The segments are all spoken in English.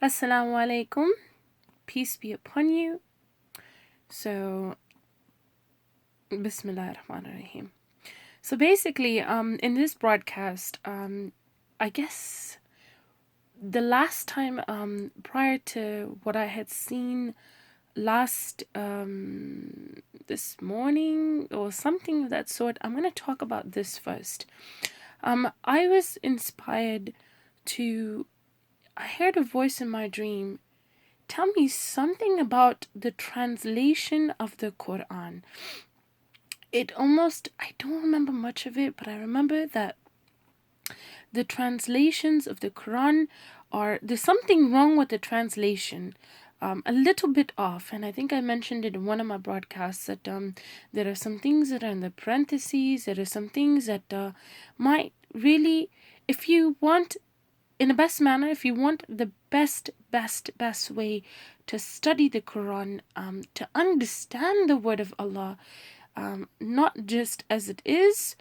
Assalamu alaykum. Peace be upon you. So, Bismillah ar-Rahman ar-Rahim. So basically, in this broadcast, I guess the last time, prior to what I had seen last, this morning or something of that sort, I'm going to talk about this first. I was inspired I heard a voice in my dream tell me something about the translation of the Quran. I don't remember much of it, but I remember that the translations of the Quran there's something wrong with the translation. A little bit off, and I think I mentioned it in one of my broadcasts that there are some things that are in the parentheses, there are some things that might really, if you want in the best manner, if you want the best way to study the Quran, to understand the word of Allah, not just as it is,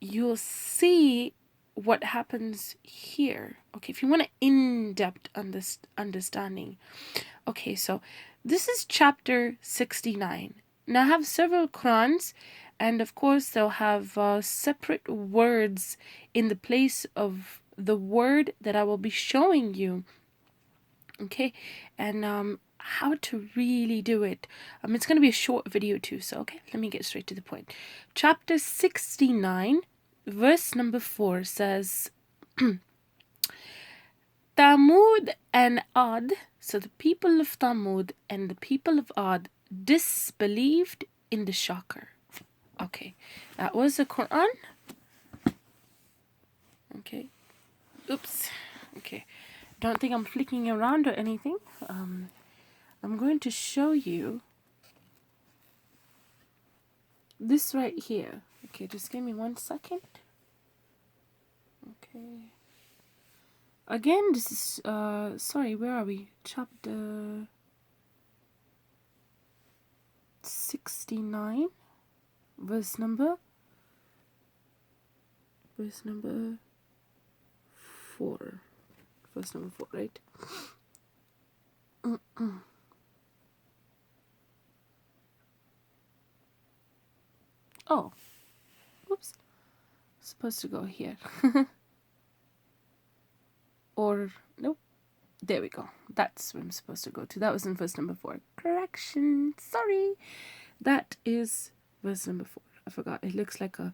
you'll see what happens here. Okay, if you want an in-depth understanding. Okay, so this is chapter 69. Now I have several Qurans, and of course they'll have separate words in the place of the word that I will be showing you. Okay, and how to really do it. It's going to be a short video too, so okay, let me get straight to the point. Chapter 69, verse number 4 says, Thamud and Ad, so the people of Thamud and the people of Ad disbelieved in the shocker. Okay, that was the Quran. Okay, oops. Okay, don't think I'm flicking around or anything. I'm going to show you this right here. Okay, just give me 1 second. Okay. Again, this is, sorry, where are we? Chapter 69, verse number 4. Verse number 4, right? Oh, whoops. Supposed to go here. Or, nope. There we go. That's where I'm supposed to go to. That was in verse number 4. Correction. Sorry. That is verse number 4. I forgot. It looks like a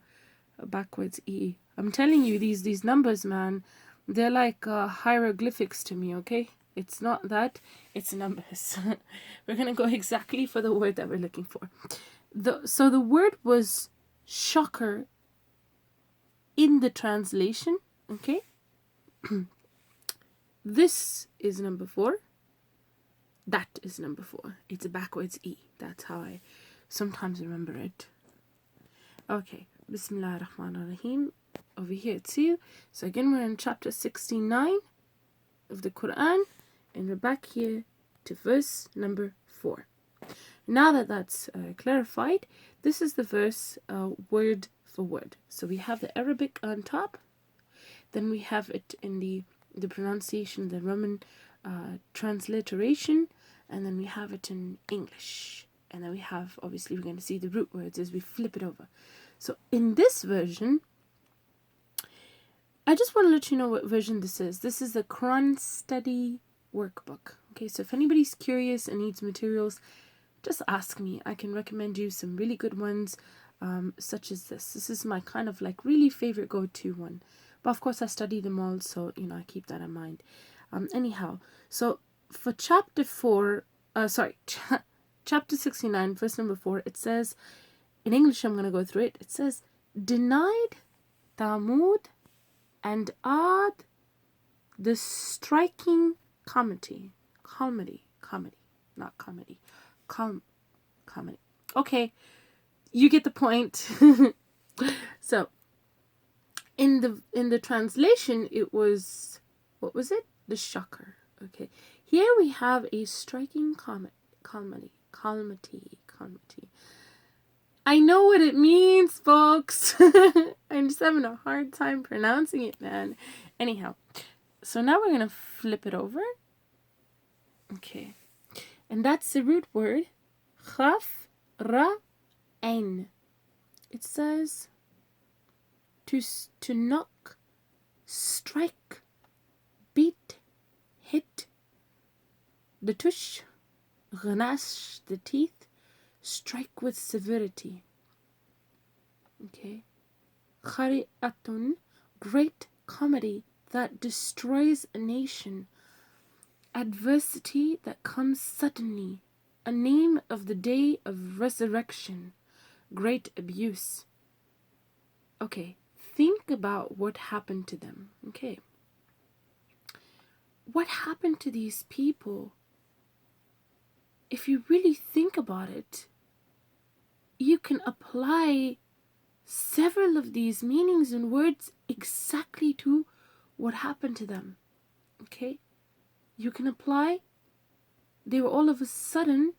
backwards E. I'm telling you, these numbers, man, they're like hieroglyphics to me, okay? It's not that. It's numbers. We're going to go exactly for the word that we're looking for. So the word was shocker in the translation, okay? This is number 4. That is number 4. It's a backwards E. That's how I sometimes remember it. Okay. Bismillah ar-Rahman ar-Rahim. Over here too. So again, we're in chapter 69 of the Quran. And we're back here to verse number 4. Now that that's clarified, this is the verse word for word. So we have the Arabic on top. Then we have it in the pronunciation, the Roman transliteration, and then we have it in English. And then we have, obviously, we're going to see the root words as we flip it over. So in this version, I just want to let you know what version this is. This is the Quran Study Workbook. Okay, so if anybody's curious and needs materials, just ask me. I can recommend you some really good ones, such as this. This is my kind of like really favorite go-to one. But of course I study them all, so I keep that in mind. Anyhow, so for chapter 69, verse number 4, it says, in English I'm going to go through it. It says, denied Thamud and Ad the striking comedy. Okay, you get the point. So in the translation, it was, what was it? The shocker. Okay. Here we have a striking comedy. I know what it means, folks. I'm just having a hard time pronouncing it, man. Anyhow, so now we're going to flip it over. Okay. And that's the root word. Khaf, ra, ain. It says to knock, strike, beat, hit, the tush, ghanash, the teeth, strike with severity. Okay. Khari'atun, great comedy that destroys a nation. Adversity that comes suddenly. A name of the day of resurrection. Great abuse. Okay, think about what happened to them. Okay. What happened to these people? If you really think about it, you can apply several of these meanings and words exactly to what happened to them. Okay? You can apply, they were all of a sudden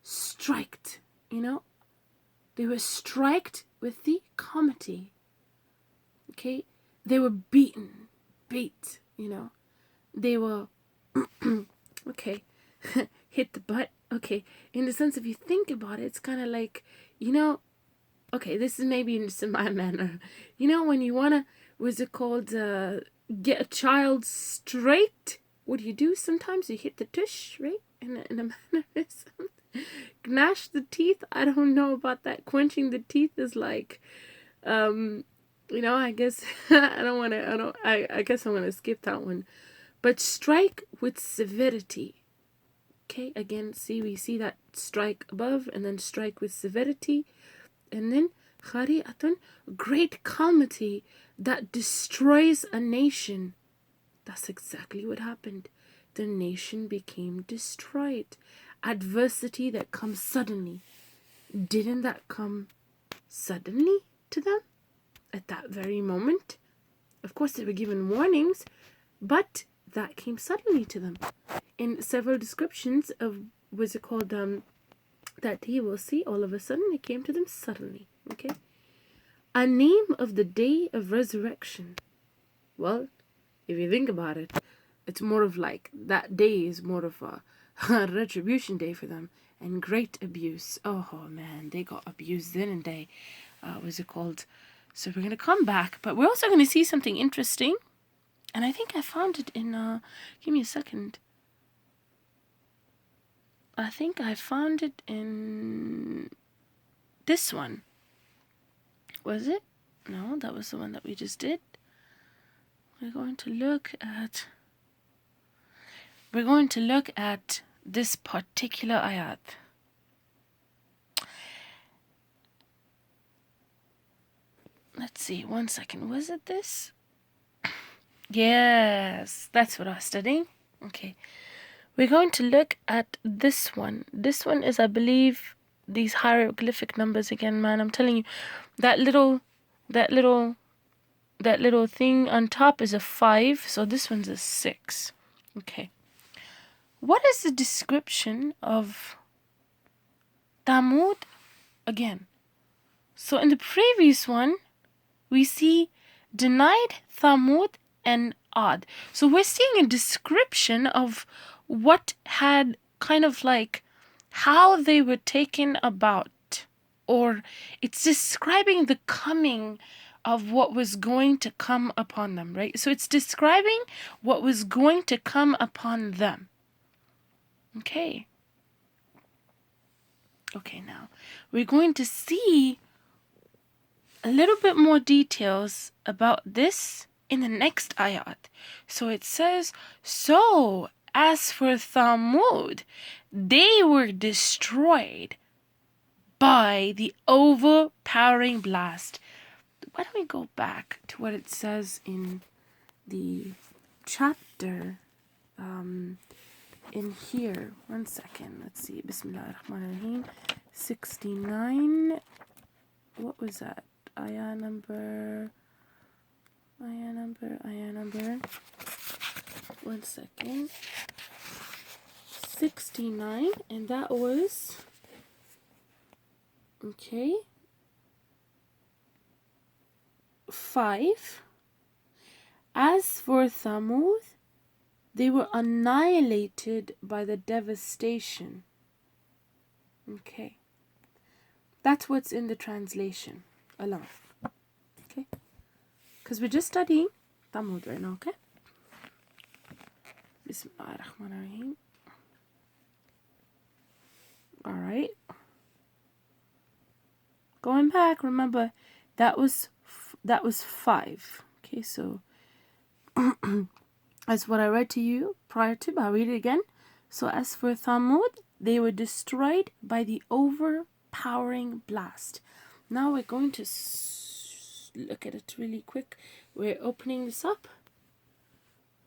striked, They were striked with the comedy. Okay? They were beat, They were, okay, hit the butt. Okay, in the sense, if you think about it, it's kind of like, okay, this is maybe in just in my manner. When you want to, what's it called, get a child straight, what do you do sometimes? You hit the tush, right? In a mannerism. Gnash the teeth. I don't know about that. Quenching the teeth is like, I guess, I guess I'm going to skip that one. But strike with severity. Okay, again, we see that strike above and then strike with severity. And then khari'atun, great calamity that destroys a nation. That's exactly what happened. The nation became destroyed. Adversity that comes suddenly. Didn't that come suddenly to them at that very moment? Of course, they were given warnings, but that came suddenly to them. In several descriptions of what's it called, that he will see, all of a sudden it came to them suddenly. Okay, a name of the day of resurrection. Well, if you think about it, it's more of like that day is more of a retribution day for them, and great abuse. Oh man, they got abused, didn't they? What's it called? So we're gonna come back, but we're also gonna see something interesting, and I think I found it in. Give me a second. I think I found it in this one. Was it? No, that was the one that we just did. We're going to look at this particular ayat. Let's see, one second. Was it this? Yes, that's what I was studying. Okay. We're going to look at this one. This one is, I believe, these hieroglyphic numbers again, man. I'm telling you, that little thing on top is a 5, so this one's a 6. Okay. What is the description of Thamud again? So in the previous one, we see denied Thamud and Ad. So we're seeing a description of what had kind of like how they were taken about, or it's describing the coming of what was going to come upon them, right? So it's describing what was going to come upon them. Okay, now we're going to see a little bit more details about this in the next ayat. So it says, so as for Thamud, they were destroyed by the overpowering blast. Why don't we go back to what it says in the chapter in here. One second. Let's see. Bismillah ar-Rahman ar-Rahim. 69. What was that? Ayah number. One second. 69. And that was. Okay. 5. As for Thamud, They were annihilated by the devastation. Okay. That's what's in the translation alone. Okay. Because we're just studying Thamud right now, okay? Bismillahirrahmanirrahim. Alright. Going back, remember, that was 5. Okay, so that's what I read to you prior to, but I'll read it again. So as for Thamud, they were destroyed by the overpowering blast. Now we're going to look at it really quick. We're opening this up.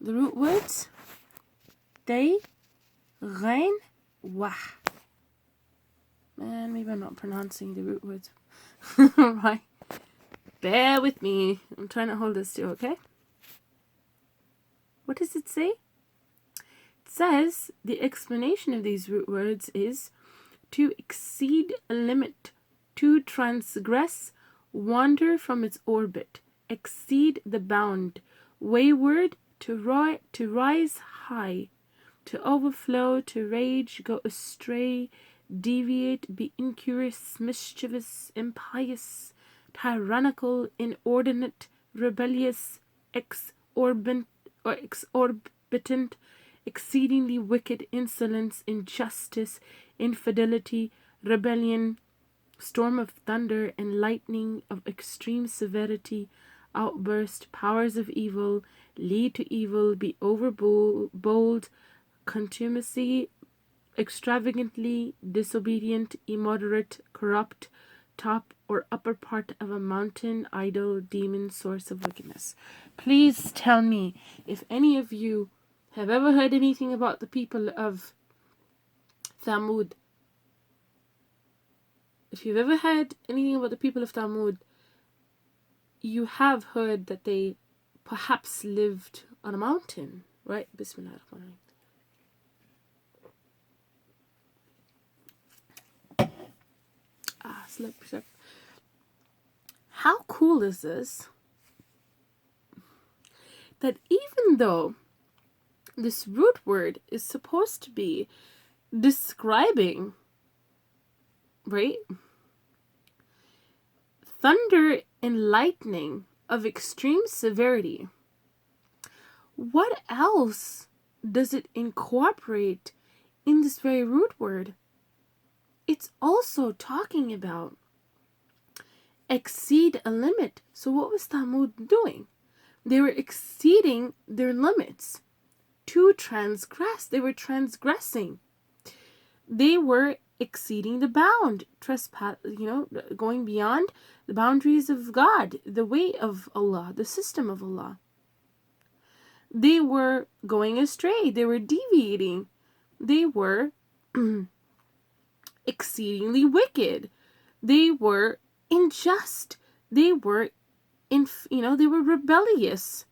The root words. They, Ghain, Wah. Man, maybe I'm not pronouncing the root words right. Bear with me. I'm trying to hold this still, okay? What does it say? It says the explanation of these root words is to exceed a limit, to transgress, wander from its orbit, exceed the bound, wayward, to rise high, to overflow, to rage, go astray, deviate, be incurious, mischievous, impious, tyrannical, inordinate, rebellious, exorbitant, exceedingly wicked, insolence, injustice, infidelity, rebellion, storm of thunder and lightning of extreme severity, outburst, powers of evil, lead to evil, be overbold, contumacy, extravagantly disobedient, immoderate, corrupt, top or upper part of a mountain, idol, demon, source of wickedness. Please tell me if any of you have ever heard anything about the people of Thamud. If you've ever heard anything about the people of Thamud, you have heard that they perhaps lived on a mountain, right? Bismillah. Slip. How cool is this? That even though this root word is supposed to be describing, right, thunder and lightning of extreme severity, what else does it incorporate in this very root word? It's also talking about exceed a limit. So what was Thamud doing? They were exceeding their limits. To transgress. They were transgressing. They were exceeding the bound. Trespass, going beyond the boundaries of God, the way of Allah, the system of Allah. They were going astray. They were deviating. They were exceedingly wicked. They were unjust. They were they were rebellious.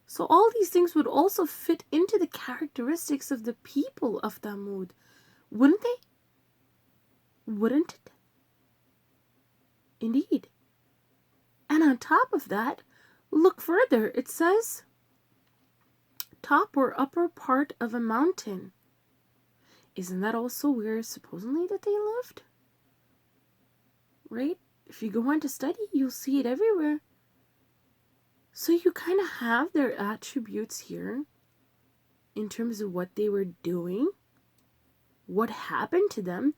So all these things would also fit into the characteristics of the people of Thamud. Wouldn't they? Wouldn't it? Indeed. And on top of that, look further. It says top or upper part of a mountain. Isn't that also where supposedly that they lived? Right? If you go on to study, you'll see it everywhere. So you kind of have their attributes here in terms of what they were doing, what happened to them.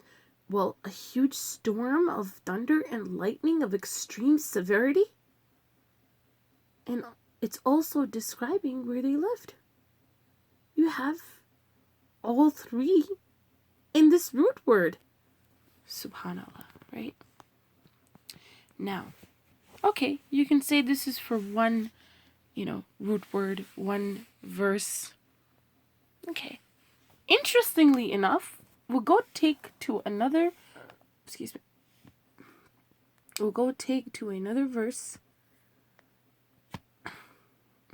Well, a huge storm of thunder and lightning of extreme severity. And it's also describing where they lived. You have all three in this root word. Subhanallah, right? Now, okay, you can say this is for one, root word, one verse. Okay. Interestingly enough, we'll go take to another verse.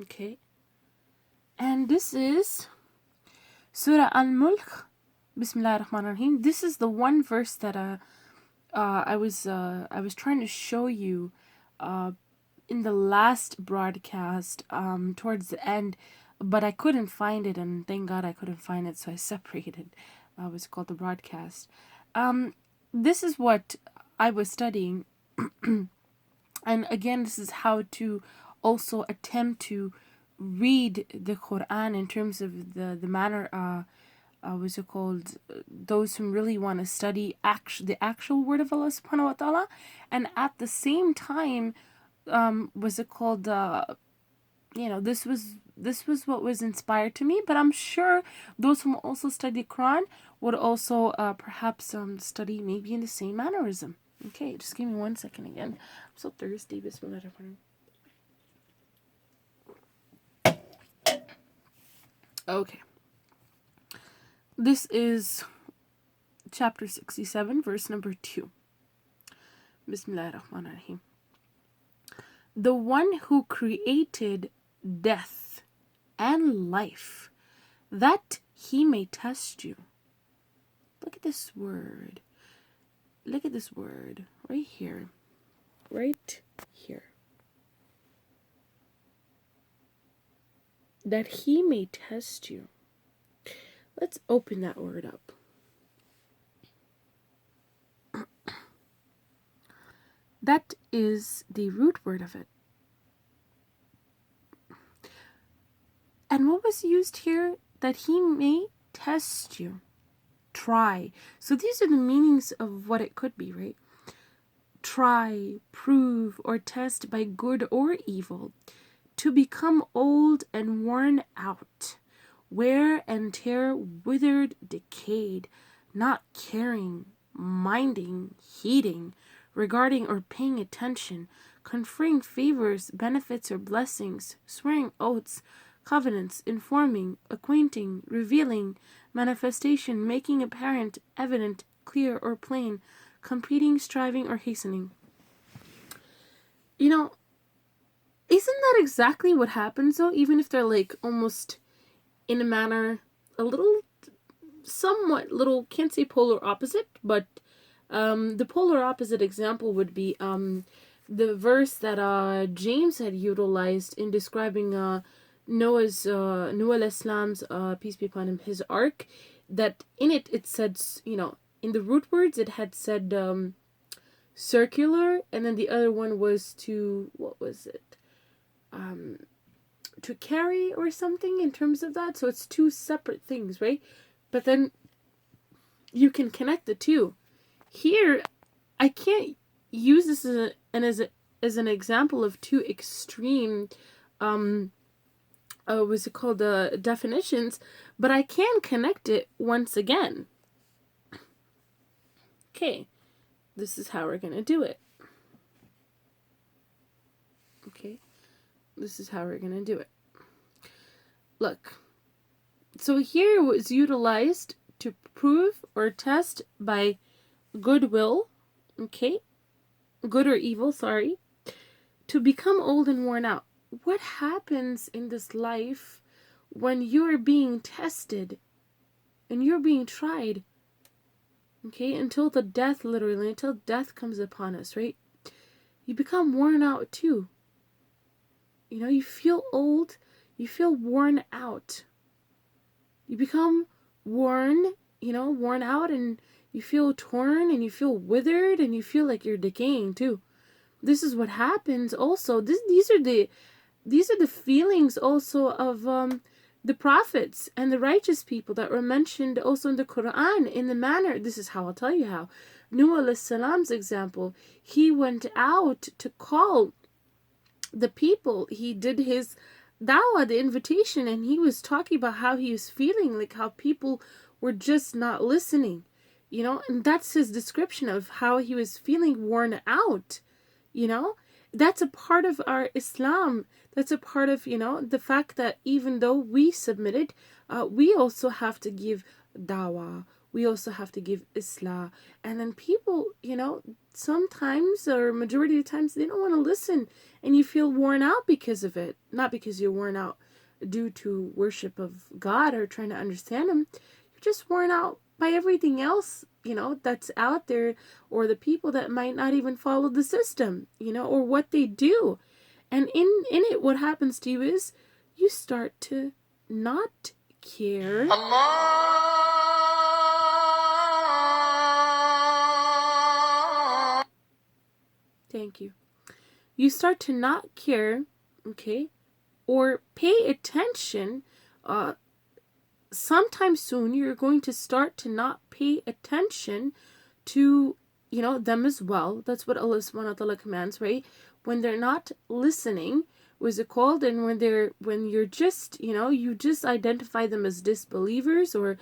Okay. And this is Surah Al-Mulk. Bismillah ar-Rahman ar-Rahim. This is the one verse that I was trying to show you in the last broadcast, towards the end. but I couldn't find it, and thank God I couldn't find it, so I separated what's called the broadcast. This is what I was studying, and again, this is how to also attempt to read the Quran in terms of the manner, what's it called, those who really want to study the actual word of Allah subhanahu wa ta'ala, and at the same time, was it called, this was what was inspired to me, but I'm sure those who also study Quran would also perhaps study maybe in the same mannerism. Okay, just give me 1 second again. I'm so thirsty. Bismillah. Okay. This is chapter 67, verse number 2. Bismillah ar-Rahman ar-Rahim. The one who created death and life, that he may test you. Look at this word. Look at this word right here. Right here. That he may test you. Let's open that word up. That is the root word of it. And what was used here? That he may test you. Try. So these are the meanings of what it could be, right? Try, prove, or test by good or evil. To become old and worn out. Wear and tear, withered, decayed. Not caring, minding, heeding, regarding or paying attention. Conferring favors, benefits, or blessings. Swearing oaths, covenants, informing, acquainting, revealing, manifestation, making apparent, evident, clear, or plain, competing, striving, or hastening. You know, isn't that exactly what happens though? Even if they're like almost in a manner a little, somewhat little, can't say polar opposite, but the polar opposite example would be the verse that James had utilized in describing Noah Asalaam's, peace be upon him, his ark, that in it said, in the root words it had said circular, and then the other one was to, what was it? To carry or something in terms of that. So it's two separate things, right? But then you can connect the two. Here, I can't use this as an example of two extreme definitions, but I can connect it once again. Okay, this is how we're gonna do it. Okay, this is how we're gonna do it. Look, so here it was utilized to prove or test by goodwill, okay, good or evil, sorry, to become old and worn out. What happens in this life when you're being tested and you're being tried, okay, until death comes upon us, right? You become worn out too. You feel old, you feel worn out. You become worn out, and you feel torn, and you feel withered, and you feel like you're decaying too. This is what happens also. These are the feelings also of the prophets and the righteous people that were mentioned also in the Quran in the manner. This is how I'll tell you how. Nuh alayhi salam's example, he went out to call the people. He did his dawah, the invitation, and he was talking about how he was feeling, like how people were just not listening, and that's his description of how he was feeling worn out. That's a part of our Islam. That's a part of, the fact that even though we submitted, we also have to give dawah. We also have to give islah. And then people, sometimes or majority of the times they don't want to listen, and you feel worn out because of it. Not because you're worn out due to worship of God or trying to understand him. You're just worn out by everything else, that's out there, or the people that might not even follow the system, or what they do. And in it, what happens to you is you start to not care. Thank you. You start to not care, okay, or pay attention. Sometime soon, you're going to start to not pay attention to, them as well. That's what Allah subhanahu wa ta'ala commands, right? When they're not listening, was it called? And when you're just, you just identify them as disbelievers, or,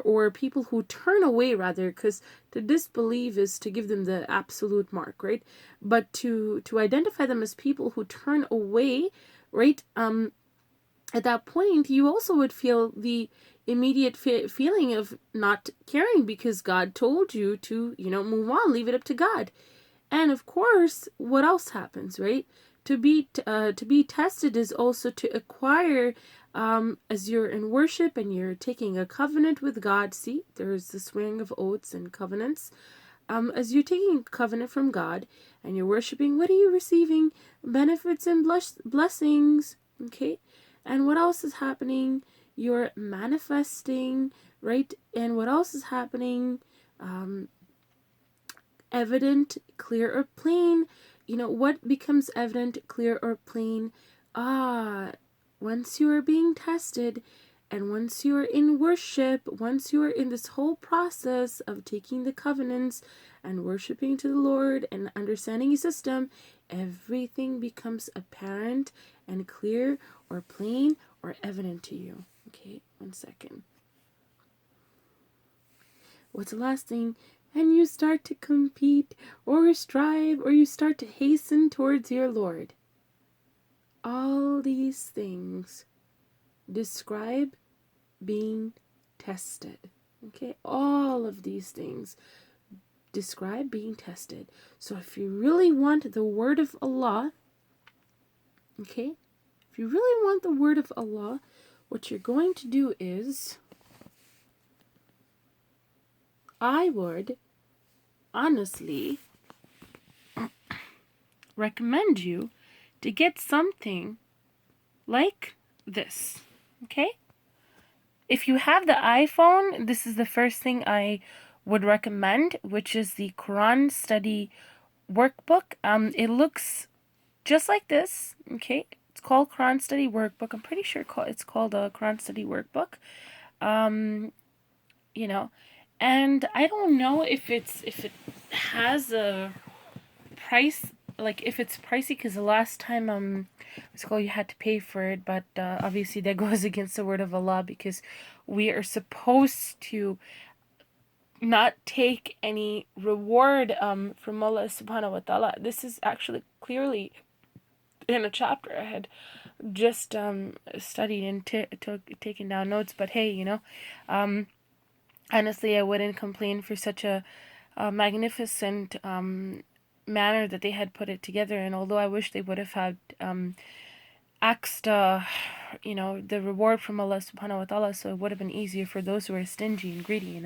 or people who turn away, rather, because to disbelieve is to give them the absolute mark, right? But to identify them as people who turn away, right? At that point, you also would feel the immediate feeling of not caring, because God told you to, move on, leave it up to God. And of course, what else happens, right? To be tested is also to acquire, as you're in worship and you're taking a covenant with God. See, there's the swearing of oaths and covenants. As you're taking a covenant from God and you're worshiping, what are you receiving? Benefits and blessings, okay? And what else is happening? You're manifesting, right? And what else is happening? Evident, clear, or plain. What becomes evident, clear, or plain? Once you are being tested, and once you are in worship, once you are in this whole process of taking the covenants and worshiping to the Lord and understanding His system, everything becomes apparent and clear or plain or evident to you. Okay, 1 second. What's the last thing? And you start to compete or strive, or you start to hasten towards your Lord. All these things describe being tested. Okay, all of these things describe being tested. So if you really want the word of Allah, okay, if you really want the word of Allah, what you're going to do is, I would honestly recommend you to get something like this, okay? If you have the iPhone, this is the first thing I would recommend, which is the Quran study workbook. It looks just like this, okay? It's called Quran study workbook. I'm pretty sure it's called a Quran study workbook. And I don't know if it has a price, like if it's pricey, because the last time you had to pay for it, but obviously that goes against the word of Allah, because we are supposed to not take any reward from Allah subhanahu wa ta'ala. This is actually clearly in a chapter I had just studied and taken down notes. But hey, honestly, I wouldn't complain for such a magnificent manner that they had put it together. And although I wish they would have had asked the reward from Allah subhanahu wa ta'ala, so it would have been easier for those who are stingy and greedy,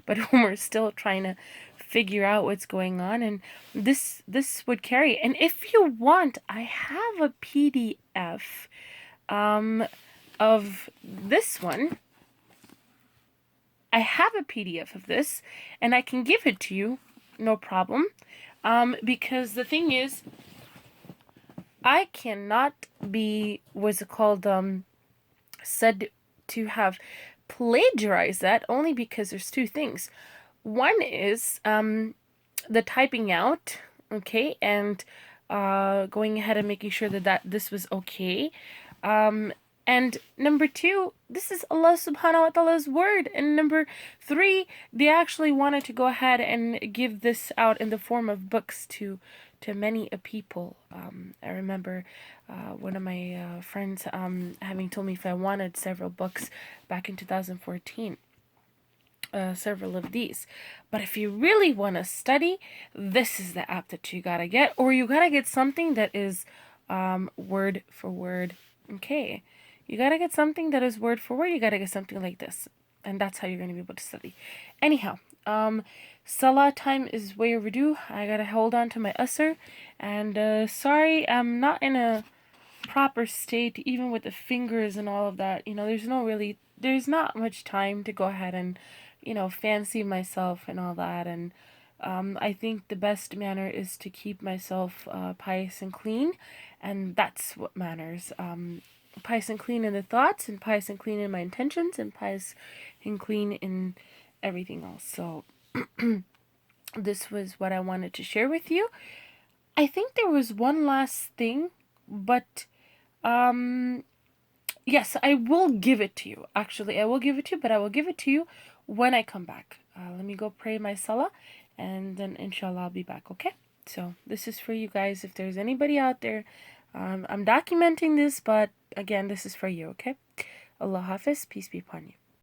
but whom are still trying to figure out what's going on. And this would carry. And if you want, I have a PDF of this one. I have a PDF of this, and I can give it to you, no problem. Because the thing is, I cannot be, said to have plagiarized that, only because there's two things. One is the typing out, okay, and going ahead and making sure that this was okay. And number two, this is Allah subhanahu wa ta'ala's word. And number three, they actually wanted to go ahead and give this out in the form of books to many people. I remember one of my friends having told me if I wanted several books back in 2014. Several of these. But if you really want to study, this is the app that you gotta get. Or you gotta get something that is word for word. Okay. You gotta get something that is word for word. You gotta get something like this. And that's how you're gonna be able to study. Anyhow, Salah time is way overdue. I gotta hold on to my usr. And sorry, I'm not in a proper state, even with the fingers and all of that. There's not much time to go ahead and, fancy myself and all that. And I think the best manner is to keep myself pious and clean, and that's what matters. Pious and clean in the thoughts, and pious and clean in my intentions, and pious and clean in everything else. So this was what I wanted to share with you. I think there was one last thing, but yes, I will give it to you. Actually, I will give it to you, but I will give it to you when I come back. Let me go pray my salah, and then inshallah I'll be back, okay? So this is for you guys. If there's anybody out there, I'm documenting this, but again, this is for you, okay? Allah Hafiz, peace be upon you.